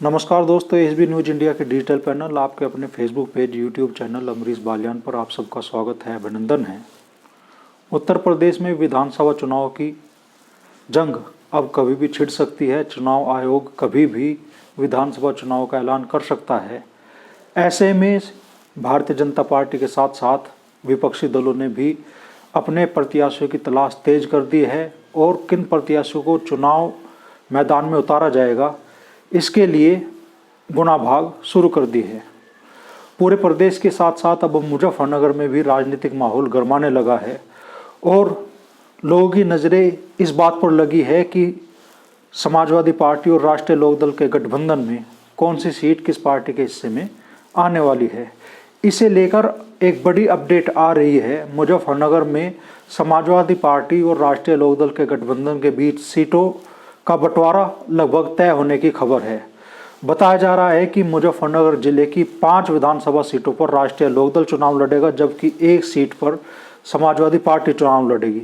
नमस्कार दोस्तों, SB news India के डिजिटल पैनल आपके अपने Facebook page, YouTube channel Amrish Baliyan पर आप सबका स्वागत है, अभिनंदन है। उत्तर प्रदेश में विधानसभा चुनाव की जंग अब कभी भी छिड़ सकती है। चुनाव आयोग कभी भी विधानसभा चुनाव का ऐलान कर सकता है। ऐसे में भारतीय जनता पार्टी के साथ साथ विपक्षी दलों ने भी अपने प्रत्याशियों की तलाश तेज कर दी है और किन प्रत्याशियों को चुनाव मैदान में उतारा जाएगा, इसके लिए गुना भाग शुरू कर दी है। पूरे प्रदेश के साथ साथ अब मुजफ्फरनगर में भी राजनीतिक माहौल गरमाने लगा है और लोगों की नज़रें इस बात पर लगी है कि समाजवादी पार्टी और राष्ट्रीय लोकदल के गठबंधन में कौन सी सीट किस पार्टी के हिस्से में आने वाली है। इसे लेकर एक बड़ी अपडेट आ रही है। मुजफ्फरनगर में समाजवादी पार्टी और राष्ट्रीय लोकदल के गठबंधन के बीच सीटों का बंटवारा लगभग तय होने की खबर है। बताया जा रहा है कि मुजफ्फरनगर जिले की 5 विधानसभा सीटों पर राष्ट्रीय लोकदल चुनाव लड़ेगा, जबकि 1 सीट पर समाजवादी पार्टी चुनाव लड़ेगी।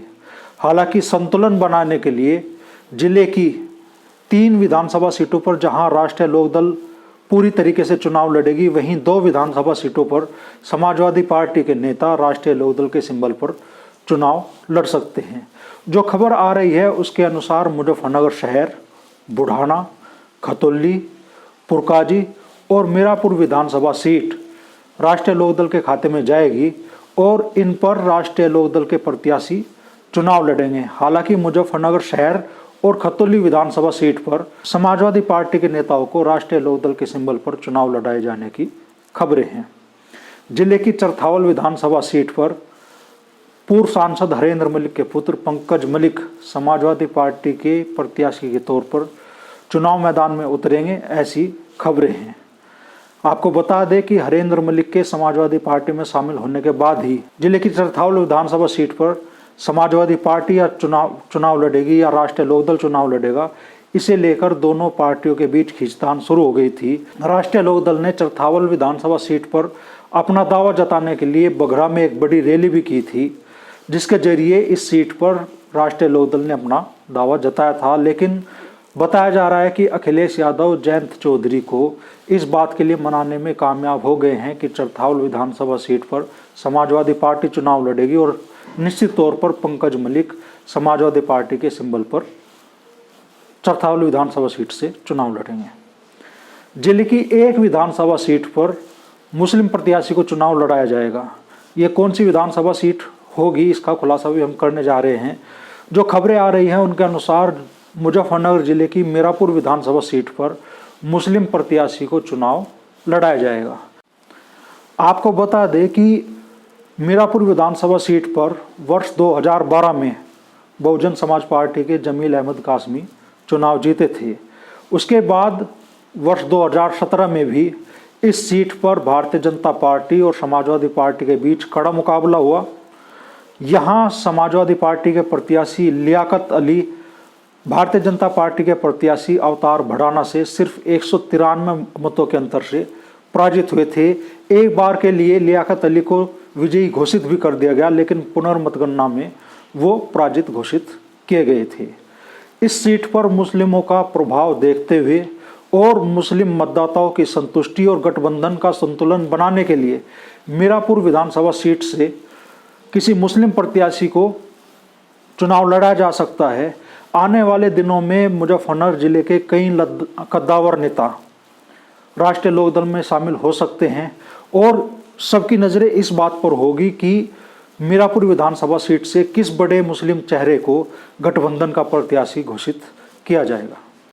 हालांकि संतुलन बनाने के लिए जिले की 3 विधानसभा सीटों पर जहां राष्ट्रीय लोकदल पूरी तरीके से चुनाव लड़ेगी, वहीं 2 विधानसभा सीटों पर समाजवादी पार्टी के नेता राष्ट्रीय लोकदल के सिंबल पर चुनाव लड़ सकते हैं। जो खबर आ रही है उसके अनुसार मुजफ्फरनगर शहर, बुढ़ाना, खतौली, पुरकाजी और मीरापुर विधानसभा सीट राष्ट्रीय लोकदल के खाते में जाएगी और इन पर राष्ट्रीय लोकदल के प्रत्याशी चुनाव लड़ेंगे। हालांकि मुजफ्फरनगर शहर और खतौली विधानसभा सीट पर समाजवादी पार्टी के नेताओं को राष्ट्रीय लोकदल के सिंबल पर चुनाव लड़ाए जाने की खबरें हैं। जिले की चरथावल विधानसभा सीट पर पूर्व सांसद हरेंद्र मलिक के पुत्र पंकज मलिक समाजवादी पार्टी के प्रत्याशी के तौर पर चुनाव मैदान में उतरेंगे, ऐसी खबरें हैं। आपको बता दें कि हरेंद्र मलिक के समाजवादी पार्टी में शामिल होने के बाद ही जिले की चरथावल विधानसभा सीट पर समाजवादी पार्टी या चुनाव लड़ेगी या राष्ट्रीय लोकदल चुनाव लड़ेगा, इसे लेकर दोनों पार्टियों के बीच खींचतान शुरू हो गई थी। राष्ट्रीय लोकदल ने चरथावल विधानसभा सीट पर अपना दावा जताने के लिए बघरा में एक बड़ी रैली भी की थी, जिसके जरिए इस सीट पर राष्ट्रीय लोकदल ने अपना दावा जताया था। लेकिन बताया जा रहा है कि अखिलेश यादव जयंत चौधरी को इस बात के लिए मनाने में कामयाब हो गए हैं कि चरथावल विधानसभा सीट पर समाजवादी पार्टी चुनाव लड़ेगी और निश्चित तौर पर पंकज मलिक समाजवादी पार्टी के सिंबल पर चरथावल विधानसभा सीट से चुनाव लड़ेंगे। जिले की 1 विधानसभा सीट पर मुस्लिम प्रत्याशी को चुनाव लड़ाया जाएगा। ये कौन सी विधानसभा सीट होगी, इसका खुलासा भी हम करने जा रहे हैं। जो खबरें आ रही हैं उनके अनुसार मुजफ्फरनगर जिले की मीरापुर विधानसभा सीट पर मुस्लिम प्रत्याशी को चुनाव लड़ाया जाएगा। आपको बता दें कि मीरापुर विधानसभा सीट पर वर्ष 2012 में बहुजन समाज पार्टी के जमील अहमद कासमी चुनाव जीते थे। उसके बाद वर्ष 2017 में भी इस सीट पर भारतीय जनता पार्टी और समाजवादी पार्टी के बीच कड़ा मुकाबला हुआ। यहाँ समाजवादी पार्टी के प्रत्याशी लियाकत अली भारतीय जनता पार्टी के प्रत्याशी अवतार भड़ाना से सिर्फ 193 मतों के अंतर से पराजित हुए थे। एक बार के लिए लियाकत अली को विजयी घोषित भी कर दिया गया, लेकिन पुनर्मतगणना में वो पराजित घोषित किए गए थे। इस सीट पर मुस्लिमों का प्रभाव देखते हुए और मुस्लिम मतदाताओं की संतुष्टि और गठबंधन का संतुलन बनाने के लिए मीरापुर विधानसभा सीट से किसी मुस्लिम प्रत्याशी को चुनाव लड़ा जा सकता है। आने वाले दिनों में मुजफ्फरनगर जिले के कई कद्दावर नेता राष्ट्रीय लोकदल में शामिल हो सकते हैं और सबकी नज़रें इस बात पर होगी कि मीरापुर विधानसभा सीट से किस बड़े मुस्लिम चेहरे को गठबंधन का प्रत्याशी घोषित किया जाएगा।